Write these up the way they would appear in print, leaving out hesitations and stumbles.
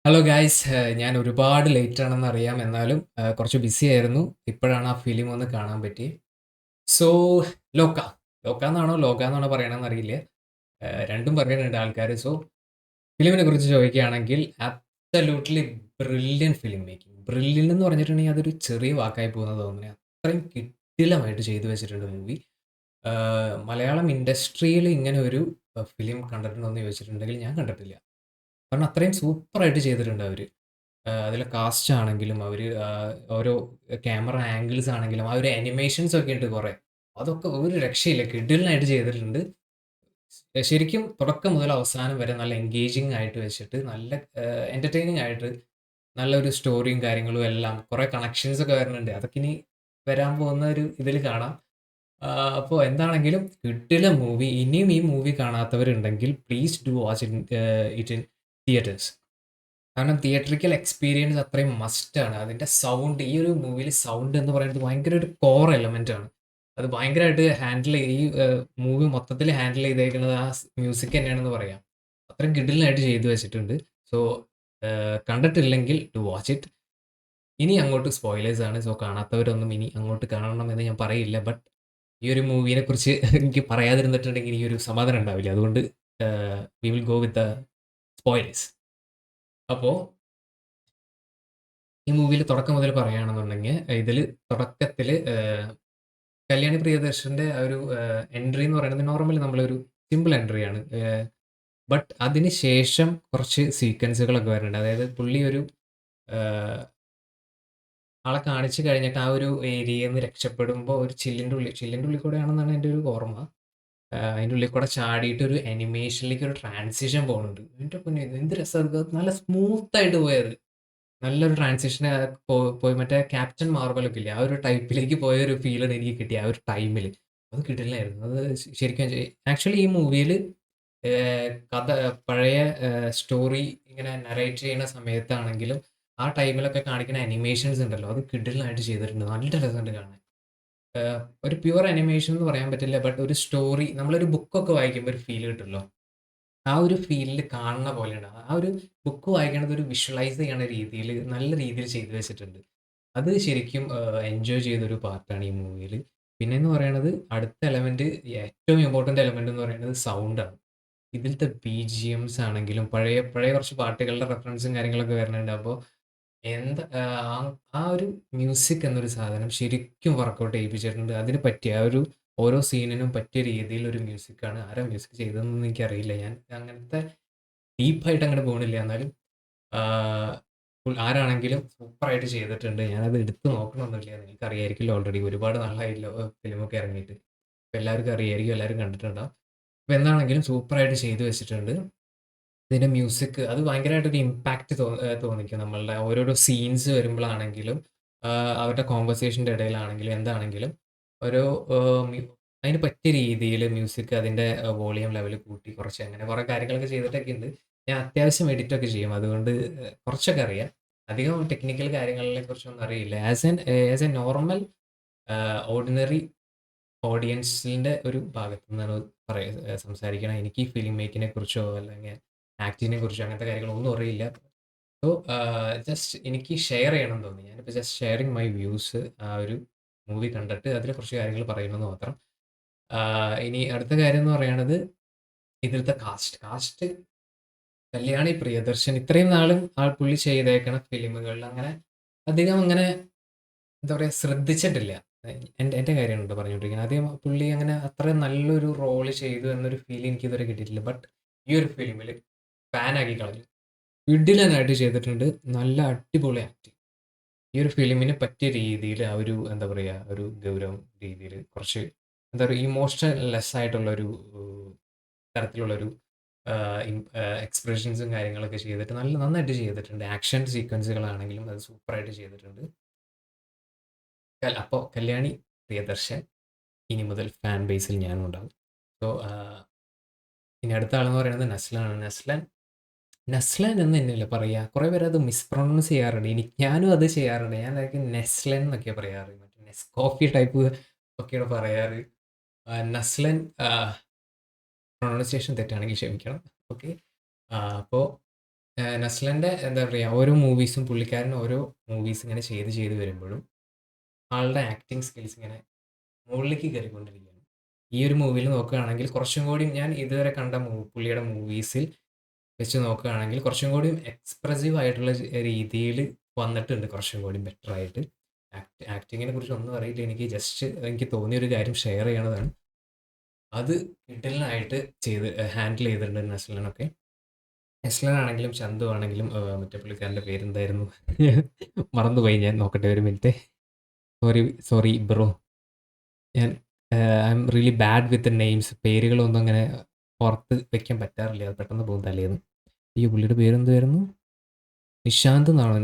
Hello guys, ഞാൻ ഒരുപാട് late ആണെന്ന് അറിയാം. എന്നാലും കുറച്ച് ബിസി ആയിരുന്നു. ഇപ്പോഴാണ് ആ ഫിലിം ഒന്ന് കാണാൻ പറ്റിയത്. സോ ലോക ലോക എന്നാണോ ലോക എന്നാണോ പറയണമെന്ന് അറിയില്ല. രണ്ടും പറയുന്നുണ്ട് ആൾക്കാർ. സോ ഫിലിമിനെ കുറിച്ച് ചോദിക്കുകയാണെങ്കിൽ absolutely brilliant film making. Brilliant എന്ന് പറഞ്ഞിട്ടുണ്ടെങ്കിൽ അതൊരു ചെറിയ വാക്കായി പോകുന്നത് തോന്നുന്നത്. അത്രയും കിടിലമായിട്ട് ചെയ്തു വെച്ചിട്ടുണ്ട് മൂവി. മലയാളം ഇൻഡസ്ട്രിയിൽ ഇങ്ങനെ ഒരു ഫിലിം കണ്ടിട്ടുണ്ടോ എന്ന് ചോദിച്ചിട്ടുണ്ടെങ്കിൽ ഞാൻ കണ്ടിട്ടില്ല. കാരണം അത്രയും സൂപ്പറായിട്ട് ചെയ്തിട്ടുണ്ട് അവർ. അതിലെ കാസ്റ്റ് ആണെങ്കിലും അവർ ഓരോ ക്യാമറ ആംഗിൾസ് ആണെങ്കിലും ആ ഒരു ആനിമേഷൻസ് ഒക്കെ ഉണ്ട് കുറേ. അതൊക്കെ ഒരു രക്ഷയില്ല, കിടിലനായിട്ട് ചെയ്തിട്ടുണ്ട്. ശരിക്കും തുടക്കം മുതൽ അവസാനം വരെ നല്ല എൻഗേജിങ് ആയിട്ട് വെച്ചിട്ട് നല്ല എൻ്റർടൈനിങ് ആയിട്ട് നല്ലൊരു സ്റ്റോറിയും കാര്യങ്ങളും എല്ലാം കുറേ കണക്ഷൻസ് ഒക്കെ വരുന്നുണ്ട്. അതൊക്കെ ഇനി വരാൻ പോകുന്ന ഒരു ഇതിൽ കാണാം. അപ്പോൾ എന്താണെങ്കിലും കിടിലം മൂവി. ഇനിയും ഈ മൂവി കാണാത്തവരുണ്ടെങ്കിൽ please do watch it in theatres. കാരണം തിയേറ്ററിക്കൽ എക്സ്പീരിയൻസ് അത്രയും മസ്റ്റാണ്. അതിൻ്റെ സൗണ്ട്, ഈ ഒരു മൂവിയിൽ സൗണ്ട് എന്ന് പറയുന്നത് ഭയങ്കര ഒരു കോർ എലമെൻ്റ് ആണ്. അത് ഭയങ്കരമായിട്ട് ഈ മൂവി മൊത്തത്തിൽ ഹാൻഡിൽ ചെയ്തേക്കുന്നത് ആ മ്യൂസിക് തന്നെയാണെന്ന് പറയാം. അത്രയും കിടിലനായിട്ട് ചെയ്തു വെച്ചിട്ടുണ്ട്. സോ കണ്ടിട്ടില്ലെങ്കിൽ ടു വാച്ച് ഇറ്റ്. ഇനി അങ്ങോട്ട് സ്പോയിലേഴ്സ് ആണ്. സോ കാണാത്തവരൊന്നും ഇനി അങ്ങോട്ട് കാണണമെന്ന് ഞാൻ പറയില്ല. ബട്ട് ഈ ഒരു മൂവിനെ കുറിച്ച് എനിക്ക് പറയാതിരുന്നിട്ടുണ്ടെങ്കിൽ ഈ ഒരു സമാധാനം ഉണ്ടാവില്ല. അതുകൊണ്ട് we will go with the spoilers. അപ്പോൾ ഈ മൂവിയിൽ തുടക്കം മുതൽ പറയുകയാണെന്നുണ്ടെങ്കിൽ ഇതിൽ തുടക്കത്തിൽ കല്യാണി പ്രിയദർശൻ്റെ ആ ഒരു എൻട്രി എന്ന് പറയുന്നത് നോർമലി നമ്മളൊരു സിമ്പിൾ എൻട്രിയാണ്. ബട്ട് അതിന് ശേഷം കുറച്ച് സീക്വൻസുകളൊക്കെ വരുന്നുണ്ട്. അതായത് പുള്ളി ഒരു ആളെ കാണിച്ച് കഴിഞ്ഞിട്ട് ആ ഒരു ഏരിയയിൽ നിന്ന് രക്ഷപ്പെടുമ്പോൾ ഒരു ചില്ലിൻ്റെ ഉള്ളിൽ കൂടെയാണെന്നാണ് എൻ്റെ ഒരു ഓർമ്മ. അതിൻ്റെ ഉള്ളിൽ കൂടെ ചാടിയിട്ട് ഒരു അനിമേഷനിലേക്ക് ഒരു ട്രാൻസിഷൻ പോകുന്നുണ്ട്. എൻ്റെ പൊന്നേ, എന്ത് രസം! നല്ല സ്മൂത്തായിട്ട് പോയത്. നല്ലൊരു ട്രാൻസിഷന് പോയി മറ്റേ ക്യാപ്റ്റൻ മാർവലൊക്കെ ഇല്ലേ, ആ ഒരു ടൈപ്പിലേക്ക് പോയ ഒരു ഫീലാണ് എനിക്ക് കിട്ടിയത് ആ ഒരു ടൈമിൽ. അത് കിടിലനായിരുന്നു. അത് ശരിക്കും ആക്ച്വലി ഈ മൂവിയിൽ കഥ പഴയ സ്റ്റോറി ഇങ്ങനെ നറേറ്റ് ചെയ്യുന്ന സമയത്താണെങ്കിലും ആ ടൈമിലൊക്കെ കാണിക്കുന്ന അനിമേഷൻസ് ഉണ്ടല്ലോ, അത് കിടിലനായിട്ട് ചെയ്തിട്ടുണ്ട്. നല്ല രസമുണ്ട് കാണാൻ. ഒരു പ്യുവർ അനിമേഷൻ എന്ന് പറയാൻ പറ്റില്ല, ബട്ട് ഒരു സ്റ്റോറി, നമ്മളൊരു ബുക്കൊക്കെ വായിക്കുമ്പോൾ ഒരു ഫീൽ കിട്ടുമല്ലോ, ആ ഒരു ഫീലിൽ കാണുന്ന പോലെയാണ്. ആ ഒരു ബുക്ക് വായിക്കണത് ഒരു വിഷ്വലൈസ് ചെയ്യണ രീതിയിൽ നല്ല രീതിയിൽ ചെയ്തു വെച്ചിട്ടുണ്ട്. അത് ശരിക്കും എൻജോയ് ചെയ്തൊരു പാർട്ടാണ് ഈ മൂവിയിൽ. പിന്നെന്ന് പറയണത് അടുത്ത എലമെന്റ്, ഏറ്റവും ഇമ്പോർട്ടന്റ് എലമെന്റ് എന്ന് പറയുന്നത് സൗണ്ടാണ്. ഇതിലത്തെ ബിജിഎംസ് ആണെങ്കിലും പഴയ പഴയ കുറച്ച് പാട്ടുകളുടെ റെഫറൻസും കാര്യങ്ങളൊക്കെ വരുന്നുണ്ട്. അപ്പോൾ എന്താ ആ ഒരു മ്യൂസിക് എന്നൊരു സാധനം ശരിക്കും വർക്കൗട്ട് ചെയ്യിപ്പിച്ചിട്ടുണ്ട്. അതിന് പറ്റിയ ആ ഒരു ഓരോ സീനിനും പറ്റിയ രീതിയിൽ ഒരു മ്യൂസിക്കാണ്. ആരാ മ്യൂസിക് ചെയ്തതെന്നൊന്നും എനിക്കറിയില്ല. ഞാൻ അങ്ങനത്തെ ഡീപ്പായിട്ട് അങ്ങോട്ട് പോകണില്ല. എന്നാലും ആരാണെങ്കിലും സൂപ്പറായിട്ട് ചെയ്തിട്ടുണ്ട്. ഞാനത് എടുത്ത് നോക്കണമൊന്നുമില്ല. നിങ്ങൾക്കറിയായിരിക്കുമല്ലോ, ഓൾറെഡി ഒരുപാട് നാളായല്ലോ ഫിലിമൊക്കെ ഇറങ്ങിയിട്ട്. അപ്പോൾ എല്ലാവർക്കും അറിയായിരിക്കും, എല്ലാവരും കണ്ടിട്ടുണ്ടാവും. അപ്പോൾ എന്താണെങ്കിലും സൂപ്പറായിട്ട് ചെയ്തു വെച്ചിട്ടുണ്ട്. ഇതിൻ്റെ മ്യൂസിക് അത് ഭയങ്കരമായിട്ടൊരു ഇമ്പാക്റ്റ് തോന്നിക്കും. നമ്മളുടെ ഓരോരോ സീൻസ് വരുമ്പോഴാണെങ്കിലും അവരുടെ കോൺവെർസേഷൻ്റെ ഇടയിലാണെങ്കിലും എന്താണെങ്കിലും ഓരോ അതിന് പറ്റിയ രീതിയിൽ മ്യൂസിക് അതിൻ്റെ വോളിയം ലെവൽ കൂട്ടി കുറച്ച് അങ്ങനെ കുറേ കാര്യങ്ങളൊക്കെ ചെയ്തിട്ടൊക്കെ ഉണ്ട്. ഞാൻ അത്യാവശ്യം എഡിറ്റൊക്കെ ചെയ്യും. അതുകൊണ്ട് കുറച്ചൊക്കെ അറിയാം. അധികം ടെക്നിക്കൽ കാര്യങ്ങളെ കുറിച്ചൊന്നും അറിയില്ല. ആസ് എ നോർമൽ ഓർഡിനറി ഓഡിയൻസിൻ്റെ ഒരു ഭാഗത്തു നിന്നാണ് സംസാരിക്കണം. എനിക്ക് ഈ ഫിലിം മേക്കിങ്ങിനെ കുറിച്ചോ അല്ലെങ്കിൽ ആക്ടിങ്ങിനെ കുറിച്ചോ അങ്ങനത്തെ കാര്യങ്ങളൊന്നും അറിയില്ല. സോ ജസ്റ്റ് എനിക്ക് ഷെയർ ചെയ്യണം തോന്നി. ഞാനിപ്പോൾ ജസ്റ്റ് ഷെയറിങ് മൈ വ്യൂസ് ആ ഒരു മൂവി കണ്ടിട്ട് അതിൽ കുറച്ച് കാര്യങ്ങൾ പറയുമെന്ന് മാത്രം. ഇനി അടുത്ത കാര്യം എന്ന് പറയുന്നത് ഇതിലത്തെ കാസ്റ്റ് കല്യാണി പ്രിയദർശൻ ഇത്രയും നാളും പുള്ളി ചെയ്തേക്കണ ഫിലിമുകളിൽ അങ്ങനെ അധികം അങ്ങനെ എന്താ പറയുക ശ്രദ്ധിച്ചിട്ടില്ല. എൻ്റെ കാര്യമാണ് കേട്ടോ പറഞ്ഞുകൊണ്ടിരിക്കുന്നത്. ആദ്യം പുള്ളി അങ്ങനെ അത്ര നല്ലൊരു റോള് ചെയ്തു എന്നൊരു ഫീൽ എനിക്ക് ഇതുവരെ കിട്ടിയിട്ടില്ല. ബട്ട് ഈ ഒരു ഫിലിമിൽ ഫാനാക്കി കളഞ്ഞു. കിടിലനായിട്ട് ചെയ്തിട്ടുണ്ട്. നല്ല അടിപൊളി ആക്ടിങ്. ഈ ഒരു ഫിലിമിന് പറ്റിയ രീതിയിൽ ആ ഒരു എന്താ പറയുക, ഒരു ഗൗരവം രീതിയിൽ കുറച്ച് എന്താ പറയുക, ഇമോഷണൽ ലെസ് ആയിട്ടുള്ളൊരു തരത്തിലുള്ളൊരു എക്സ്പ്രഷൻസും കാര്യങ്ങളൊക്കെ ചെയ്തിട്ട് നന്നായിട്ട് ചെയ്തിട്ടുണ്ട്. ആക്ഷൻ സീക്വൻസുകളാണെങ്കിലും അത് സൂപ്പറായിട്ട് ചെയ്തിട്ടുണ്ട്. അപ്പോൾ കല്യാണി പ്രിയദർശൻ ഇനി മുതൽ ഫാൻ ബേസിൽ ഞാനും ഉണ്ടാവും. സോ ഇനി അടുത്ത ആളെന്ന് പറയുന്നത് നസ്ലാനാണ്. നസ്ലാൻ എന്ന് തന്നെയല്ലേ പറയുക. കുറേ പേര് അത് മിസ്പ്രൊനൗൺസ് ചെയ്യാറുണ്ട്. ഞാനും അത് ചെയ്യാറുണ്ട്. ഞാൻ അതൊക്കെ നെസ്ലൻ എന്നൊക്കെയാണ് പറയാറ്. മറ്റേ നെസ്കോഫി ടൈപ്പ് ഒക്കെയാണ് പറയാറ്. നസ്ലൻ പ്രൊണൗൺസിയേഷൻ തെറ്റാണെങ്കിൽ ക്ഷമിക്കണം. ഓക്കെ. അപ്പോൾ നസ്ലൻ്റെ എന്താ പറയുക, ഓരോ മൂവീസും പുള്ളിക്കാരൻ ഓരോ മൂവീസ് ഇങ്ങനെ ചെയ്ത് വരുമ്പോഴും ആളുടെ ആക്ടിങ് സ്കിൽസ് ഇങ്ങനെ മുകളിലേക്ക് കയറിക്കൊണ്ടിരിക്കുകയാണ്. ഈ ഒരു മൂവിയിൽ നോക്കുകയാണെങ്കിൽ കുറച്ചും കൂടി ഞാൻ ഇതുവരെ കണ്ട പുള്ളിയുടെ മൂവീസിൽ വെച്ച് നോക്കുകയാണെങ്കിൽ കുറച്ചും കൂടി എക്സ്പ്രസീവ് ആയിട്ടുള്ള രീതിയിൽ വന്നിട്ടുണ്ട്, കുറച്ചും കൂടി ബെറ്റർ ആയിട്ട്. ആക്ടിങ്ങിനെ കുറിച്ച് ഒന്നും അറിയില്ല, എനിക്ക് ജസ്റ്റ് എനിക്ക് തോന്നിയൊരു കാര്യം ഷെയർ ചെയ്യണതാണ്. അത് കിഡിലിനായിട്ട് ഹാൻഡിൽ ചെയ്തിട്ടുണ്ട് നസ്ലനൊക്കെ. നസ്ലനാണെങ്കിലും ചന്തു ആണെങ്കിലും മറ്റേ പുള്ളിക്കാരൻ്റെ പേരെന്തായിരുന്നു മറന്നുപോയി, ഞാൻ നോക്കട്ടെ ഒരു മിനിറ്റ്. സോറി ബ്രോ, ഞാൻ I am really bad with names. പേരുകളൊന്നും അങ്ങനെ പുറത്ത് വെക്കാൻ പറ്റാറില്ല, അത് പെട്ടെന്ന് പോകും തലേന്ന്. ഈ പുള്ളിയുടെ പേരെന്തായിരുന്നു? നിശാന്ത് എന്നാണോ?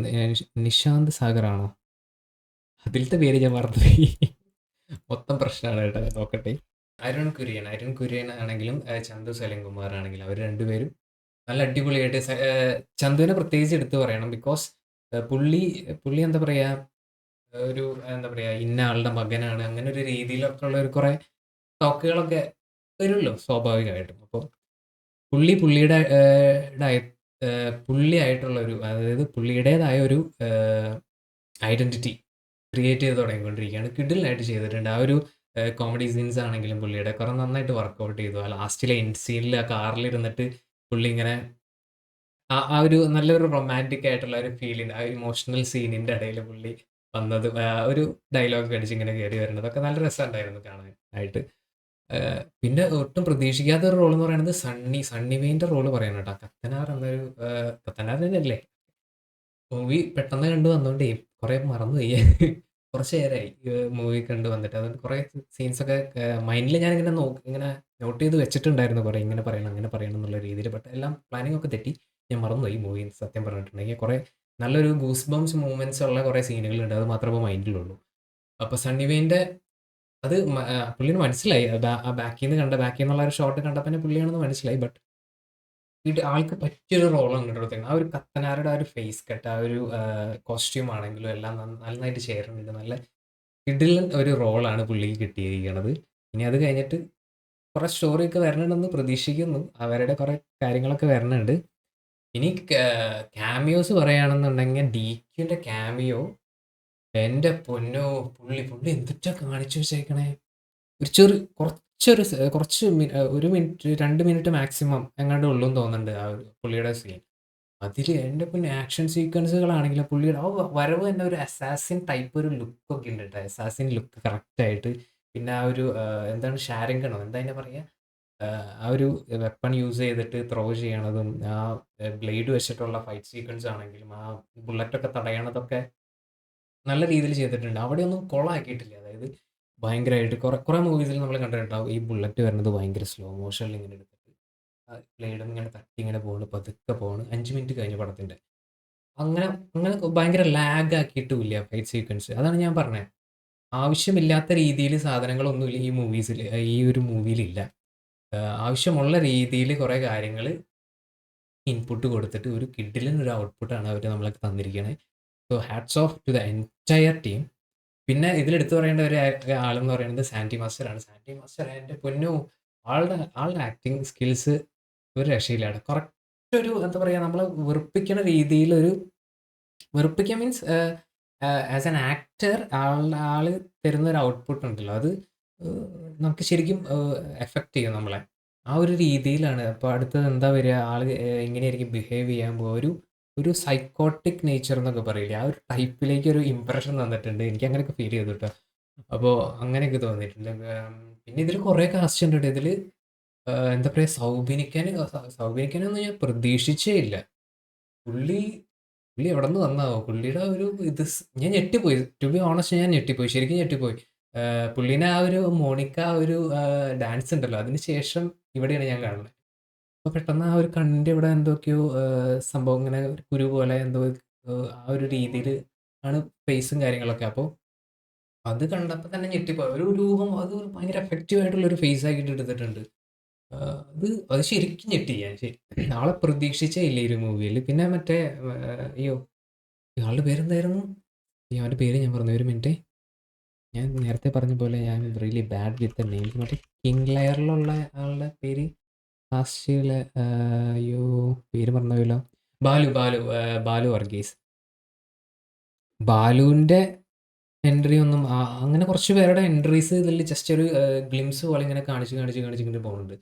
നിശാന്ത് സാഗറാണോ? അതിലത്തെ പേര് ഞാൻ മറന്നുപോയി. മൊത്തം പ്രശ്നമാണ് കേട്ടോ, നോക്കട്ടെ. അരുൺ കുര്യൻ ആണെങ്കിലും ചന്തു സലിംകുമാർ ആണെങ്കിലും അവർ രണ്ടുപേരും നല്ല അടിപൊളിയായിട്ട് ചന്തുവിനെ പ്രത്യേകിച്ച് എടുത്തു പറയണം. ബിക്കോസ് പുള്ളി എന്താ പറയുക, ഒരു എന്താ പറയുക, ഇന്ന ആളുടെ മകനാണ് അങ്ങനെ ഒരു രീതിയിലൊക്കെ ഉള്ള ഒരു കുറേ ടോക്കുകളൊക്കെ വരുമല്ലോ സ്വാഭാവികമായിട്ടും. അപ്പോൾ പുള്ളിയുടെ പുള്ളിയായിട്ടുള്ള ഒരു, അതായത് പുള്ളിയുടേതായ ഒരു ഐഡൻറ്റിറ്റി ക്രിയേറ്റ് ചെയ്ത് തുടങ്ങിക്കൊണ്ടിരിക്കുകയാണ്. കിഡിലിനായിട്ട് ചെയ്തിട്ടുണ്ട്. ആ ഒരു കോമഡി സീൻസ് ആണെങ്കിലും പുള്ളിയുടെ കുറേ നന്നായിട്ട് വർക്കൗട്ട് ചെയ്തു. ആ ലാസ്റ്റിലെ എൻഡ് സീനിൽ ആ കാറിലിരുന്നിട്ട് പുള്ളി ഇങ്ങനെ ആ ഒരു നല്ലൊരു റൊമാൻറ്റിക് ആയിട്ടുള്ള ഒരു ഫീലിംഗ്, ആ ഇമോഷണൽ സീനിൻ്റെ ഇടയിൽ പുള്ളി വന്നത്, ഒരു ഡയലോഗ് അടിച്ച് ഇങ്ങനെ കയറി വരുന്നതൊക്കെ നല്ല രസമുണ്ടായിരുന്നു കാണാൻ ആയിട്ട്. പിന്നെ ഒട്ടും പ്രതീക്ഷിക്കാത്ത ഒരു റോൾ എന്ന് പറയുന്നത് സണ്ണി വെയിൻ്റെ റോള് പറയണം കേട്ടോ. കത്തനാർ എന്നൊരു കത്തനാർ തന്നെയല്ലേ മൂവി പെട്ടെന്ന് കണ്ടു വന്നോണ്ടേ കുറേ മറന്നുപോയി. കുറച്ച് നേരമായി മൂവി കണ്ടു വന്നിട്ട്. അതുകൊണ്ട് കുറേ സീൻസൊക്കെ മൈൻഡിൽ ഞാനിങ്ങനെ ഇങ്ങനെ നോട്ട് ചെയ്ത് വെച്ചിട്ടുണ്ടായിരുന്നു, കുറേ ഇങ്ങനെ പറയണം അങ്ങനെ പറയണം എന്നുള്ള രീതിയിൽ. ബട്ട് എല്ലാം പ്ലാനിങ് ഒക്കെ തെറ്റി, ഞാൻ മറന്നുപോയി മൂവി സത്യം പറഞ്ഞിട്ടുണ്ടെങ്കിൽ. കുറേ നല്ലൊരു ഗൂസ് ബംസ് മൂവ്മെൻറ്റ്സ് ഉള്ള കുറേ സീനുകളുണ്ട്, അത് മാത്രമേ മൈൻഡിലുള്ളൂ. അപ്പോൾ സണ്ണി വെയിൻ്റെ അത് പുള്ളിന് മനസ്സിലായി, ആ ബാക്കിൽ നിന്നുള്ള ഒരു ഷോട്ട് കണ്ടപ്പോൾ തന്നെ പുള്ളിയാണെന്ന് മനസ്സിലായി. ബട്ട് ആൾക്ക് പറ്റിയൊരു റോളാണ് എടുത്തേക്കുന്നത്. ആ ഒരു കത്തനാരുടെ ആ ഒരു ഫേസ് കട്ട്, ആ ഒരു കോസ്റ്റ്യൂം ആണെങ്കിലും എല്ലാം നന്നായിട്ട് ചേരുന്നുണ്ട്. നല്ല കിടിലൻ ഒരു റോളാണ് പുള്ളിക്ക് കിട്ടിയിരിക്കുന്നത്. ഇനി അത് കഴിഞ്ഞിട്ട് കുറേ സ്റ്റോറിയൊക്കെ വരണുണ്ടെന്ന് പ്രതീക്ഷിക്കുന്നു. അവരുടെ കുറേ കാര്യങ്ങളൊക്കെ വരണുണ്ട്. ഇനി ക്യാമിയോസ് പറയുകയാണെന്നുണ്ടെങ്കിൽ DQൻ്റെ ക്യാമിയോ, എൻ്റെ പൊന്നോ, പുള്ളി എന്തിട്ടാ കാണിച്ചു വെച്ചേക്കണേ. കുറച്ച് ഒരു മിനിറ്റ് 2 മിനിറ്റ് മാക്സിമം എങ്ങാണ്ട് ഉള്ളൂ എന്ന് തോന്നുന്നുണ്ട് ആ ഒരു പുള്ളിയുടെ സീൻ. അതിൽ എൻ്റെ പിന്നെ ആക്ഷൻ സീക്വൻസുകളാണെങ്കിലും പുള്ളിയുടെ ആ വരവ് തന്നെ ഒരു അസാസിൻ ടൈപ്പ് ഒരു ലുക്കൊക്കെ ഉണ്ട് കേട്ടോ. അസാസിൻ ലുക്ക് കറക്റ്റായിട്ട്. പിന്നെ ആ ഒരു എന്താണ്, ഷാരിങ്കണോ എന്താ അതിനെ പറയുക, ആ ഒരു വെപ്പൺ യൂസ് ചെയ്തിട്ട് ത്രോ ചെയ്യണതും ആ ബ്ലേഡ് വെച്ചിട്ടുള്ള ഫൈറ്റ് സീക്വൻസ് ആണെങ്കിലും ആ ബുള്ളറ്റൊക്കെ തടയണതൊക്കെ നല്ല രീതിയിൽ ചെയ്തിട്ടുണ്ട്. അവിടെയൊന്നും കൊളാക്കിയിട്ടില്ല. അതായത് ഭയങ്കരമായിട്ട് കുറേ മൂവീസിൽ നമ്മൾ കണ്ടിട്ടുണ്ടാവും ഈ ബുള്ളറ്റ് വരുന്നത് ഭയങ്കര സ്ലോ മോഷനിൽ ഇങ്ങനെ എടുത്തിട്ട് ബ്ലേഡും ഇങ്ങനെ തട്ടി ഇങ്ങനെ പോകണ്, പതുക്കെ പോകണ്, 5 മിനിറ്റ് കഴിഞ്ഞ പടത്തിൻ്റെ. അങ്ങനെ അങ്ങനെ ഭയങ്കര ലാഗ് ആക്കിയിട്ടുമില്ല ഫൈറ്റ് സീക്വൻസ്. അതാണ് ഞാൻ പറഞ്ഞത്, ആവശ്യമില്ലാത്ത രീതിയിൽ സാധനങ്ങളൊന്നുമില്ല ഈ ഒരു മൂവിയിലില്ല. ആവശ്യമുള്ള രീതിയിൽ കുറേ കാര്യങ്ങൾ ഇൻപുട്ട് കൊടുത്തിട്ട് ഒരു കിഡിലിന് ഒരു ഔട്ട്പുട്ടാണ് അവർ നമ്മളൊക്കെ തന്നിരിക്കുന്നത്. So hats of two the entire team. പിന്നെ ഇതിലെടുത്ത് പറയേണ്ട ഒരു ആളെന്ന് പറയുന്നത് സാൻഡി മാസ്റ്ററാണ്. സാൻഡി മാസ്റ്റർ എൻ്റെ പൊന്നോ, ആളുടെ ആക്ടിങ് സ്കിൽസ് ഒരു രക്ഷയിലാണ്. കറക്റ്റ് ഒരു എന്താ പറയുക, നമ്മളെ വെറുപ്പിക്കണ രീതിയിലൊരു, വെറുപ്പിക്കുക മീൻസ് ആസ് ആൻ ആക്ടർ ആൾ തരുന്ന ഒരു ഔട്ട്പുട്ട് ഉണ്ടല്ലോ, അത് നമുക്ക് ശരിക്കും എഫക്റ്റ് ചെയ്യും നമ്മളെ. ആ ഒരു രീതിയിലാണ്. അപ്പോൾ അടുത്തത് എന്താ വരിക, ആൾ എങ്ങനെയായിരിക്കും ബിഹേവ് ചെയ്യാൻ പോകുക, ഒരു സൈക്കോട്ടിക് നേച്ചർ എന്നൊക്കെ പറയില്ലേ, ആ ഒരു ടൈപ്പിലേക്ക് ഒരു ഇമ്പ്രഷൻ തന്നിട്ടുണ്ട്. എനിക്ക് അങ്ങനെയൊക്കെ ഫീൽ ചെയ്തു കേട്ടോ. അപ്പോൾ അങ്ങനെയൊക്കെ തോന്നിയിട്ടുണ്ട്. പിന്നെ ഇതിൽ കുറേ കാസ്റ്റ് ഉണ്ട് കേട്ടോ. ഇതിൽ എന്താ പറയുക, സൗബിനിക്കാനൊന്നും ഞാൻ പ്രതീക്ഷിച്ചേ ഇല്ല. പുള്ളി എവിടെ നിന്ന് വന്നാവോ, പുള്ളിയുടെ ഒരു ഞാൻ ഞെട്ടിപ്പോയി. ടു ബി ഓണസ്റ്റ്, ഞാൻ ഞെട്ടിപ്പോയി, ശരിക്കും ഞെട്ടിപ്പോയി. പുള്ളീനെ ആ ഒരു മോണിക്ക ആ ഒരു ഡാൻസ് ഉണ്ടല്ലോ, അതിന് ശേഷം ഇവിടെയാണ് ഞാൻ കാണുന്നത്. അപ്പോൾ പെട്ടെന്ന് ആ ഒരു കണ്ണിൻ്റെ ഇവിടെ എന്തൊക്കെയോ സംഭവം ഇങ്ങനെ ഒരു കുരു പോലെ എന്തോ ആ ഒരു രീതിയിൽ ആണ് ഫേസും കാര്യങ്ങളൊക്കെ. അപ്പോൾ അത് കണ്ടപ്പോൾ തന്നെ ഞെട്ടിപ്പോയി. ഒരു രൂപം അത് ഭയങ്കര എഫക്റ്റീവ് ആയിട്ടുള്ള ഒരു ഫേസ് ആക്കിയിട്ട് എടുത്തിട്ടുണ്ട്. അത് ശരിക്കും ഞെട്ടി ഞാൻ. ആളെ പ്രതീക്ഷിച്ചേ ഇല്ല ഈ ഒരു മൂവിയിൽ. പിന്നെ മറ്റേ അയ്യോ, ഇയാളുടെ പേരെന്തായിരുന്നു? അവൻ്റെ പേര് ഞാൻ പറഞ്ഞു, ഒരു മിനിറ്റ്. ഞാൻ നേരത്തെ പറഞ്ഞ പോലെ ഞാൻ really bad with the names. മറ്റേ കിങ് ലയറിലുള്ള ആളുടെ പേര്, ലാസ്റ്റിലെ അയ്യോ പേര് പറഞ്ഞല്ലോ, ബാലു വർഗീസ്. ബാലുവിൻ്റെ എൻട്രി ഒന്നും അങ്ങനെ കുറച്ച് പേരുടെ എൻട്രീസ് ഇതിൽ ജസ്റ്റ് ഒരു ഗ്ലിംസ് പോലെ ഇങ്ങനെ കാണിച്ച് ഇങ്ങനെ പോകുന്നുണ്ട്.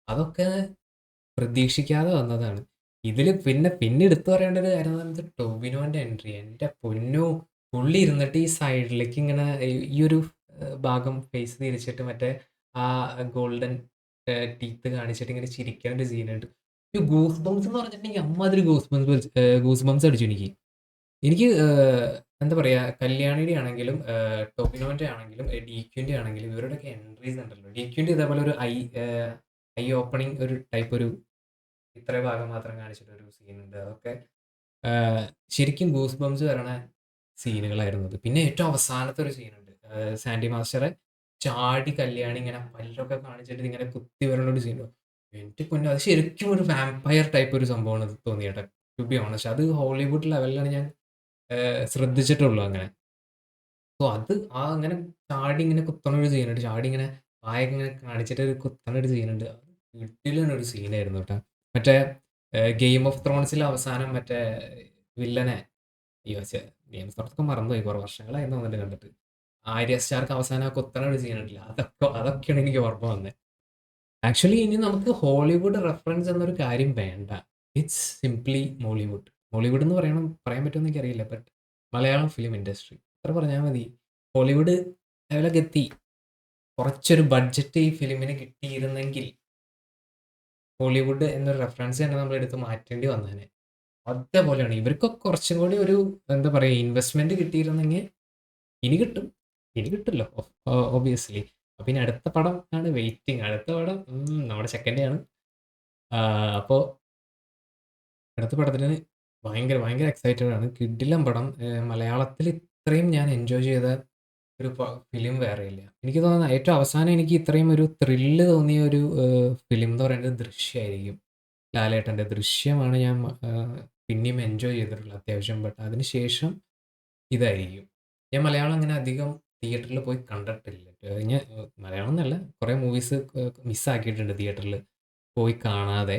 അതൊക്കെ പ്രതീക്ഷിക്കാതെ വന്നതാണ്. ഇതിൽ പിന്നെ എടുത്തു പറയേണ്ട ഒരു കാര്യം എന്ന് പറയുന്നത് ടൊവിനോൻ്റെ എൻട്രി. എൻ്റെ പൊന്നോ, പുള്ളി ഇരുന്നിട്ട് ഈ സൈഡിലേക്ക് ഇങ്ങനെ ഈ ഒരു ഭാഗം ഫേസ് തിരിച്ചിട്ട് മറ്റേ ആ ഗോൾഡൻ ടീത്ത് കാണിച്ചിട്ട് ഇങ്ങനെ ചിരിക്കുന്ന ഒരു സീനുണ്ട്. ഈ ഗൂസ് ബംസ് എന്ന് പറഞ്ഞിട്ടുണ്ടെങ്കിൽ അമ്മാതിരി ഗൂസ് ബംസ് അടിച്ചു എനിക്ക് എന്താ പറയുക, കല്യാണിയുടെ ആണെങ്കിലും ടൊവിനോൻ്റെ ആണെങ്കിലും DQൻ്റെ ആണെങ്കിലും ഇവരുടെയൊക്കെ എൻട്രീസ് ഉണ്ടല്ലോ. DQൻ്റെ ഇതേപോലെ ഒരു ഐ ഓപ്പണിങ് ഒരു ടൈപ്പ് ഒരു ഇത്ര ഭാഗം മാത്രം കാണിച്ചിട്ടൊരു സീനുണ്ട്. അതൊക്കെ ശരിക്കും ഗൂസ് ബംസ് വരണ സീനുകളായിരുന്നു അത്. പിന്നെ ഏറ്റവും അവസാനത്തെ ഒരു സീനുണ്ട്, സാൻഡി മാസ്റ്ററെ ചാടി കല്യാണി ഇങ്ങനെ പല്ലൊക്കെ കാണിച്ചിട്ട് ഇങ്ങനെ കുത്തി വരണ ഒരു സീൻ. എൻ്റെ പൊന്നോ, അത് ശരിക്കും ഒരു വാമ്പയർ ടൈപ്പ് ഒരു സംഭവമാണ് ഇത് തോന്നിയത്, ടു ബി ഓണസ്റ്റ്. അത് ഹോളിവുഡ് ലെവലിലാണ് ഞാൻ ശ്രദ്ധിച്ചിട്ടുള്ളൂ അങ്ങനെ. സോ അത് അങ്ങനെ ചാടി ഇങ്ങനെ കുത്തണ ഒരു സീനുണ്ട്, ചാടി ഇങ്ങനെ വായൊക്കെ ഇങ്ങനെ കാണിച്ചിട്ട് ഒരു കുത്തണ ഒരു സീനുണ്ട്. വീട്ടിലൊരു സീനായിരുന്നു കേട്ടോ. മറ്റേ ഗെയിം ഓഫ് ത്രോൺസിൽ അവസാനം മറ്റേ വില്ലനെ, അയ്യോ ഗെയിം ഓഫ് ത്രോൺസ് ഒക്കെ മറന്നുപോയി, കുറേ വർഷങ്ങളായിരുന്നു വന്നിട്ട് കണ്ടിട്ട്. ആര്യ സ്റ്റാർക്ക് അവസാനം ആ കുത്തണ ഒരു സീനുണ്ടല്ലോ, അതൊക്കെയാണ് എനിക്ക് ഓർമ്മ വന്നത്. ആക്ച്വലി ഇനി നമുക്ക് ഹോളിവുഡ് റെഫറൻസ് എന്നൊരു കാര്യം വേണ്ട. It's simply Mollywood. മോളിവുഡ് എന്ന് പറയാൻ പറ്റുമെന്ന് എനിക്കറിയില്ല, ബട്ട് മലയാളം ഫിലിം ഇൻഡസ്ട്രി അത്ര പറഞ്ഞാൽ മതി. ഹോളിവുഡ് ലെവലൊക്കെ എത്തി. കുറച്ചൊരു ബഡ്ജറ്റ് ഈ ഫിലിമിന് കിട്ടിയിരുന്നെങ്കിൽ ഹോളിവുഡ് എന്നൊരു റെഫറൻസ് തന്നെ നമ്മൾ എടുത്ത് മാറ്റേണ്ടി വന്നേനെ. അതേപോലെയാണ് ഇവർക്കൊക്കെ കുറച്ചും കൂടി ഒരു എന്താ പറയുക, ഇൻവെസ്റ്റ്മെന്റ് കിട്ടിയിരുന്നെങ്കിൽ ഇനി കിട്ടും, ഇനി കിട്ടുമല്ലോ ഒബിയസ്ലി. അപ്പം ഇനി അടുത്ത പടം ആണ് വെയിറ്റിംഗ്. അടുത്ത പടം നമ്മുടെ സെക്കൻഡാണ്. അപ്പോൾ അടുത്ത പടത്തിന് ഭയങ്കര എക്സൈറ്റഡ് ആണ്. കിടിലം പടം. മലയാളത്തിൽ ഇത്രയും ഞാൻ എൻജോയ് ചെയ്ത ഒരു ഫിലിം വേറെയില്ല. എനിക്ക് തോന്നുന്നത് ഏറ്റവും അവസാനം എനിക്ക് ഇത്രയും ഒരു ത്രില്ല് തോന്നിയ ഒരു ഫിലിം എന്ന് പറയുന്നത് ദൃശ്യമായിരിക്കും. ലാലേട്ടൻ്റെ ദൃശ്യമാണ് ഞാൻ പിന്നെയും എൻജോയ് ചെയ്തിട്ടുള്ളത് അത്യാവശ്യം. ബട്ട് അതിന് ശേഷം ഇതായിരിക്കും. ഞാൻ മലയാളം അങ്ങനെ അധികം തിയേറ്ററിൽ പോയി കണ്ടിട്ടില്ല. ഞാൻ മലയാളം എന്നല്ല, കുറേ മൂവീസ് മിസ്സാക്കിയിട്ടുണ്ട് തിയേറ്ററിൽ പോയി കാണാതെ.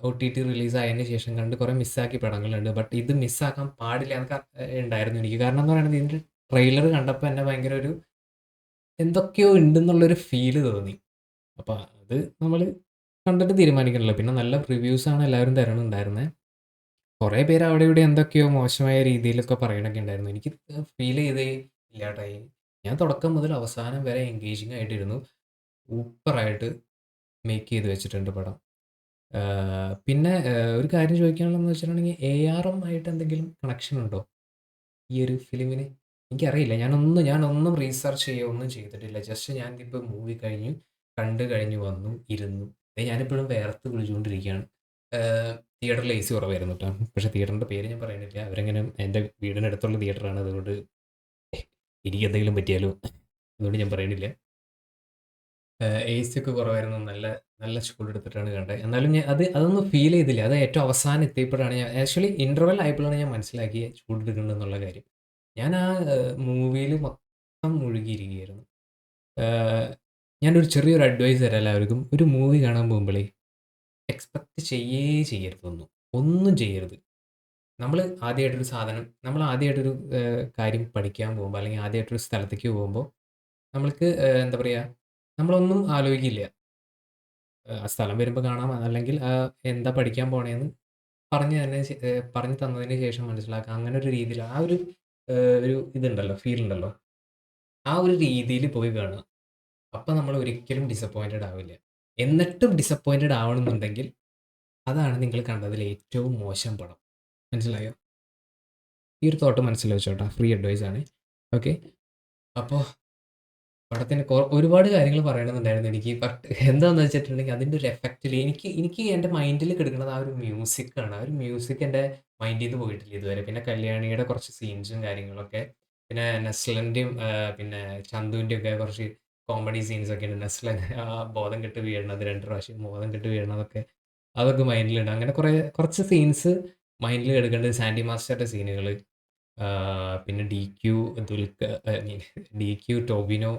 OTT റിലീസായതിന് ശേഷം കണ്ട് കുറേ മിസ്സാക്കിയ പടങ്ങളുണ്ട്. ബട്ട് ഇത് മിസ്സാക്കാൻ പാടില്ല എന്നൊക്കെ ഉണ്ടായിരുന്നു എനിക്ക്. കാരണം എന്ന് പറയുന്നത് ഇതിൻ്റെ ട്രെയിലർ കണ്ടപ്പോൾ എന്നെ ഭയങ്കര ഒരു എന്തൊക്കെയോ ഉണ്ടെന്നുള്ളൊരു ഫീല് തോന്നി. അപ്പോൾ അത് നമ്മൾ കണ്ടിട്ട് തീരുമാനിക്കണമല്ലോ. പിന്നെ നല്ല റിവ്യൂസാണ് എല്ലാവരും തരണുണ്ടായിരുന്നത്. കുറേ പേര് അവിടെ ഇവിടെ എന്തൊക്കെയോ മോശമായ രീതിയിലൊക്കെ പറയണൊക്കെ ഉണ്ടായിരുന്നു. എനിക്ക് ഫീൽ ചെയ്തേ ഇല്ലാട്ടായി. ഞാൻ തുടക്കം മുതൽ അവസാനം വരെ എൻഗേജിങ് ആയിട്ടിരുന്നു. സൂപ്പറായിട്ട് മേക്ക് ചെയ്ത് വെച്ചിട്ടുണ്ട് പടം. പിന്നെ ഒരു കാര്യം ചോദിക്കാനുള്ളതെന്ന് വെച്ചിട്ടുണ്ടെങ്കിൽ ARM ആയിട്ട് എന്തെങ്കിലും കണക്ഷൻ ഉണ്ടോ ഈ ഒരു ഫിലിമിന്? എനിക്കറിയില്ല. ഞാനൊന്നും റീസെർച്ച് ചെയ്യുകയോ ഒന്നും ചെയ്തിട്ടില്ല. ജസ്റ്റ് ഞാനിപ്പോൾ മൂവി കണ്ടു കഴിഞ്ഞ് വന്നു, ഇരുന്നു. ഞാനിപ്പോഴും വേർത്ത് കുളിച്ചുകൊണ്ടിരിക്കുകയാണ്. തിയേറ്ററിൽ AC കുറവായിരുന്നു കേട്ടോ. പക്ഷേ തിയേറ്ററിൻ്റെ പേര് ഞാൻ പറയുന്നില്ല. അവരെങ്ങനെ എൻ്റെ വീടിനടുത്തുള്ള തിയേറ്ററാണ്, അതുകൊണ്ട് എനിക്ക് എന്തെങ്കിലും പറ്റിയാലോ, അതുകൊണ്ട് ഞാൻ പറയണില്ല. AC ഒക്കെ കുറവായിരുന്നു. നല്ല ചൂടെടുത്തിട്ടാണ് കണ്ടത്. എന്നാലും അതൊന്നും ഫീൽ ചെയ്തില്ല. അത് ഏറ്റവും അവസാനം എത്തിയപ്പോഴാണ് ഞാൻ ആക്ച്വലി ഇൻ്റർവെൽ ആയപ്പോഴാണ് ഞാൻ മനസ്സിലാക്കിയത് ചൂടെടുക്കുന്നുണ്ടെന്നുള്ള കാര്യം. ഞാൻ ആ മൂവിയിൽ മൊത്തം മുഴുകിയിരിക്കുകയായിരുന്നു. ഞാനൊരു ചെറിയൊരു അഡ്വൈസ് തരാം എല്ലാവർക്കും. ഒരു മൂവി കാണാൻ പോകുമ്പോഴേ എക്സ്പെക്റ്റ് ചെയ്യരുതൊന്നും. ഒന്നും ചെയ്യരുത്. നമ്മൾ ആദ്യമായിട്ടൊരു കാര്യം പഠിക്കാൻ പോകുമ്പോൾ, അല്ലെങ്കിൽ ആദ്യമായിട്ടൊരു സ്ഥലത്തേക്ക് പോകുമ്പോൾ നമ്മൾക്ക് എന്താ പറയുക, നമ്മളൊന്നും ആലോചിക്കില്ല. ആ സ്ഥലം വരുമ്പോൾ കാണാം, അല്ലെങ്കിൽ എന്താ പഠിക്കാൻ പോണേന്ന് പറഞ്ഞു തന്നതിന് ശേഷം മനസ്സിലാക്കാം. അങ്ങനെ ഒരു രീതിയിൽ ഒരു ഇതുണ്ടല്ലോ, ഫീലുണ്ടല്ലോ, ആ ഒരു രീതിയിൽ പോയി കാണുക. അപ്പം നമ്മൾ ഒരിക്കലും ഡിസപ്പോയിൻറ്റഡ് ആവില്ല. എന്നിട്ടും ഡിസപ്പോയിൻറ്റഡ് ആവണമെന്നുണ്ടെങ്കിൽ അതാണ് നിങ്ങൾ കണ്ടതിൽ ഏറ്റവും മോശം പടം. മനസ്സിലായോ? ഈ ഒരു തോട്ട് മനസ്സിൽ വെച്ചോട്ടോ. ഫ്രീ അഡ്വൈസ് ആണ്. ഓക്കെ. അപ്പോൾ പടത്തിന് ഒരുപാട് കാര്യങ്ങൾ പറയണമെന്നുണ്ടായിരുന്നു എനിക്ക്. ബട്ട് എന്താണെന്ന് വെച്ചിട്ടുണ്ടെങ്കിൽ അതിൻ്റെ ഒരു എഫക്റ്റിൽ എനിക്ക് എൻ്റെ മൈൻഡിൽ കിടക്കുന്നത് ആ ഒരു മ്യൂസിക്കാണ്. ആ ഒരു മ്യൂസിക് എൻ്റെ മൈൻഡിൽ നിന്ന് പോയിട്ടില്ല ഇതുവരെ. പിന്നെ കല്യാണിയുടെ കുറച്ച് സീൻസും കാര്യങ്ങളൊക്കെ, പിന്നെ നെസ്ലൻ്റെയും പിന്നെ ചന്തുവിൻ്റെയും ഒക്കെ കുറച്ച് കോമഡി സീൻസൊക്കെ ഉണ്ട്. നെസ്ലൻ ബോധം കെട്ട് വീഴണത് 2 പ്രാവശ്യം ബോധം കെട്ട് വീഴണതൊക്കെ, അതൊക്കെ മൈൻഡിലുണ്ട്. അങ്ങനെ കുറച്ച് സീൻസ് മൈൻഡിൽ കിടക്കേണ്ടത്. സാൻഡി മാസ്റ്ററുടെ സീനുകൾ, പിന്നെ DQ ടോവിനോ,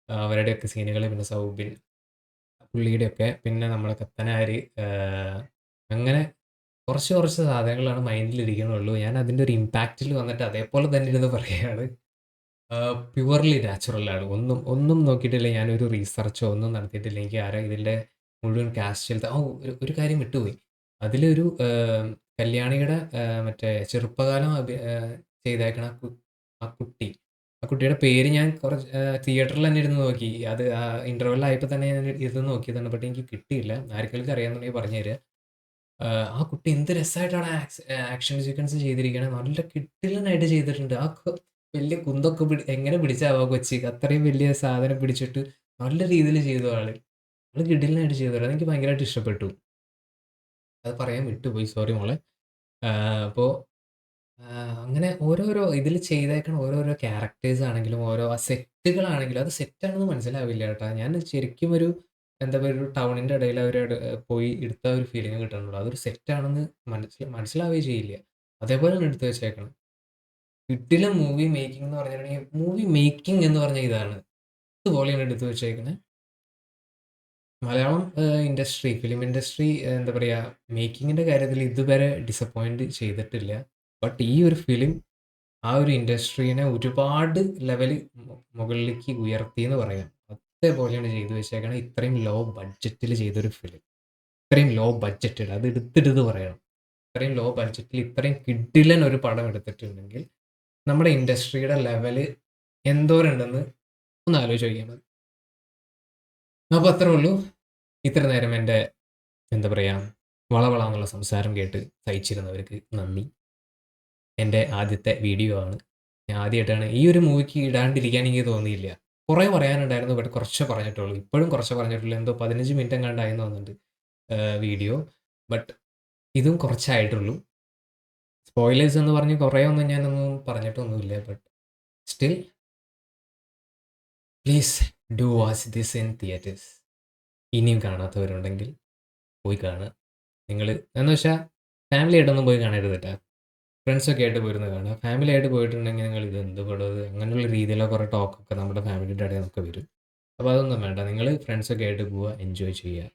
അവരുടെയൊക്കെ സീനുകൾ, പിന്നെ സൗബിൻ പുള്ളിയുടെയൊക്കെ, പിന്നെ നമ്മുടെ കത്തനാർ, അങ്ങനെ കുറച്ച് സാധനങ്ങളാണ് മൈൻഡിലിരിക്കുന്നുള്ളൂ. ഞാൻ അതിൻ്റെ ഒരു ഇമ്പാക്റ്റിൽ വന്നിട്ട് അതേപോലെ തന്നെ ഇരുന്ന് പറയുകയാണ്. പ്യുവർലി നാച്ചുറലാണ്. ഒന്നും നോക്കിയിട്ടില്ല. ഞാനൊരു റിസർച്ചോ ഒന്നും നടത്തിയിട്ടില്ല. എനിക്ക് ആരാ ഇതിൻ്റെ മുഴുവൻ കാസ്റ്റിലത്തെ ഒരു കാര്യം വിട്ടുപോയി. അതിലൊരു കല്യാണിയുടെ മറ്റേ ചെറുപ്പകാലം ചെയ്തേക്കണ ആ കുട്ടി. ആ കുട്ടിയുടെ പേര് ഞാൻ കുറച്ച് തിയേറ്ററിൽ തന്നെ ഇരുന്ന് നോക്കി. അത് ഇൻ്റർവെൽ തന്നെ ഞാൻ ഇരുന്ന് നോക്കിയതാണ്. ബട്ട് എനിക്ക് കിട്ടിയില്ല. ആർക്കെങ്കിലും അറിയാമെന്നുണ്ടെങ്കിൽ പറഞ്ഞു തരിക. ആ കുട്ടി എന്ത് രസമായിട്ടാണ് ആക്ഷൻ സീക്വൻസ് ചെയ്തിരിക്കണത്. നല്ല കിടിലനായിട്ട് ചെയ്തിട്ടുണ്ട്. വലിയ കുന്തൊക്കെ എങ്ങനെ പിടിച്ചാവോ കൊച്ചി? അത്രയും വലിയ സാധനം പിടിച്ചിട്ട് നല്ല രീതിയിൽ ചെയ്തു ആള്. ആള് കിടിലനായിട്ട് ചെയ്തു. അതെനിക്ക് ഭയങ്കരമായിട്ട് ഇഷ്ടപ്പെട്ടു. അത് പറയാൻ വിട്ടുപോയി. സോറി മോളെ. അപ്പോൾ അങ്ങനെ ഓരോരോ ഇതിൽ ചെയ്തേക്കണ ഓരോരോ ക്യാരക്ടേഴ്സ് ആണെങ്കിലും ഓരോ ആ സെറ്റുകളാണെങ്കിലും അത് സെറ്റാണെന്ന് മനസ്സിലാവില്ല കേട്ടോ. ഞാൻ ശരിക്കും ഒരു എന്താ പറയുക ഒരു ടൗണിൻ്റെ ഇടയിൽ അവർ പോയി എടുത്ത ഒരു ഫീലിംഗ് കിട്ടുന്നുള്ളൂ. അതൊരു സെറ്റാണെന്ന് മനസ്സിലാവുകയേ ചെയ്യില്ല. അതേപോലെയാണ് എടുത്ത് വെച്ചേക്കണം. കിടിലൻ മൂവി മേക്കിംഗ് എന്ന് പറഞ്ഞിട്ടുണ്ടെങ്കിൽ മൂവി മേക്കിംഗ് എന്ന് പറഞ്ഞാൽ ഇതാണ്. ഇതുപോലെയാണ് എടുത്ത് വെച്ചേക്കുന്നത്. മലയാളം ഇൻഡസ്ട്രി, ഫിലിം ഇൻഡസ്ട്രി എന്താ പറയുക മേക്കിങ്ങിൻ്റെ കാര്യത്തിൽ ഇതുവരെ ഡിസപ്പോയിൻറ്റ് ചെയ്തിട്ടില്ല. ബട്ട് ഈ ഒരു ഫിലിം ആ ഒരു ഇൻഡസ്ട്രീനെ ഒരുപാട് ലെവൽ മുകളിലേക്ക് ഉയർത്തി എന്ന് പറയാം. അതേപോലെയാണ് ചെയ്തു വെച്ചേക്കണത്. ഇത്രയും ലോ ബഡ്ജറ്റിൽ ചെയ്തൊരു ഫിലിം. ഇത്രയും ലോ ബഡ്ജറ്റിൽ അത് എടുത്തിട്ട് പറയണം. ഇത്രയും ലോ ബഡ്ജറ്റിൽ ഇത്രയും കിടിലൻ ഒരു പടം എടുത്തിട്ടുണ്ടെങ്കിൽ നമ്മുടെ ഇൻഡസ്ട്രിയുടെ ലെവല് എന്തോരമുണ്ടെന്ന് ഒന്ന് ആലോചിച്ച് നോക്കിയാൽ മതി. അപ്പോൾ അത്രേ ഉള്ളൂ. ഇത്ര നേരം എൻ്റെ എന്താ പറയുക വളവളാന്നുള്ള സംസാരം കേട്ട് സഹിച്ചിരുന്നവർക്ക് നന്ദി. എൻ്റെ ആദ്യത്തെ വീഡിയോ ആണ്. ഞാൻ ആദ്യമായിട്ടാണ് ഈ ഒരു മൂവിക്ക് ഇടാണ്ടിരിക്കാൻ എനിക്ക് തോന്നിയില്ല. കുറേ പറയാനുണ്ടായിരുന്നു. ബട്ട് കുറച്ചേ പറഞ്ഞിട്ടുള്ളൂ. ഇപ്പോഴും കുറച്ചേ പറഞ്ഞിട്ടുള്ളൂ. എന്തോ 15 മിനിറ്റ് എങ്ങാണ്ടായെന്ന് തോന്നുന്നുണ്ട് വീഡിയോ. ബട്ട് ഇതും കുറച്ചായിട്ടുള്ളൂ. സ്പോയിലേഴ്സ് എന്ന് പറഞ്ഞ് കുറേ ഒന്നും ഞാനൊന്നും പറഞ്ഞിട്ടൊന്നുമില്ല. But still please do watch this in theatres. ഇനിയും കാണാത്തവരുണ്ടെങ്കിൽ പോയി കാണുക. നിങ്ങൾ എന്ന് വെച്ചാൽ ഫാമിലി ആയിട്ടൊന്നും പോയി കാണരുത് കേട്ടോ. ഫ്രണ്ട്സൊക്കെ ആയിട്ട് പോയിരുന്ന് കാണുക. ഫാമിലി ആയിട്ട് പോയിട്ടുണ്ടെങ്കിൽ നിങ്ങൾ ഇത് എന്ത് പടം ഇത് അങ്ങനെയുള്ള രീതിയിലുള്ള കുറേ ടോക്കൊക്കെ നമ്മുടെ ഫാമിലിയുടെ ഇടയിൽ നിന്നൊക്കെ വരും. അപ്പോൾ അതൊന്നും വേണ്ട. നിങ്ങൾ ഫ്രണ്ട്സൊക്കെ ആയിട്ട് പോവുക, എൻജോയ് ചെയ്യുക.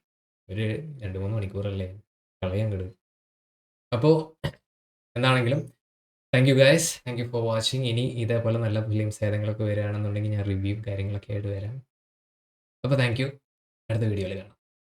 ഒരു 2-3 മണിക്കൂറല്ലേ കളയാൻ കിടും. അപ്പോൾ എന്താണെങ്കിലും thank you guys. Thank you for watching. ഇനി ഇതേപോലെ നല്ല ഫിലിംസ് ഏതെങ്കിലുമൊക്കെ വരികയാണെന്നുണ്ടെങ്കിൽ ഞാൻ റിവ്യൂ കാര്യങ്ങളൊക്കെ ആയിട്ട് വരാം. അപ്പോൾ താങ്ക് യു. അടുത്ത വീഡിയോയിൽ കാണാം.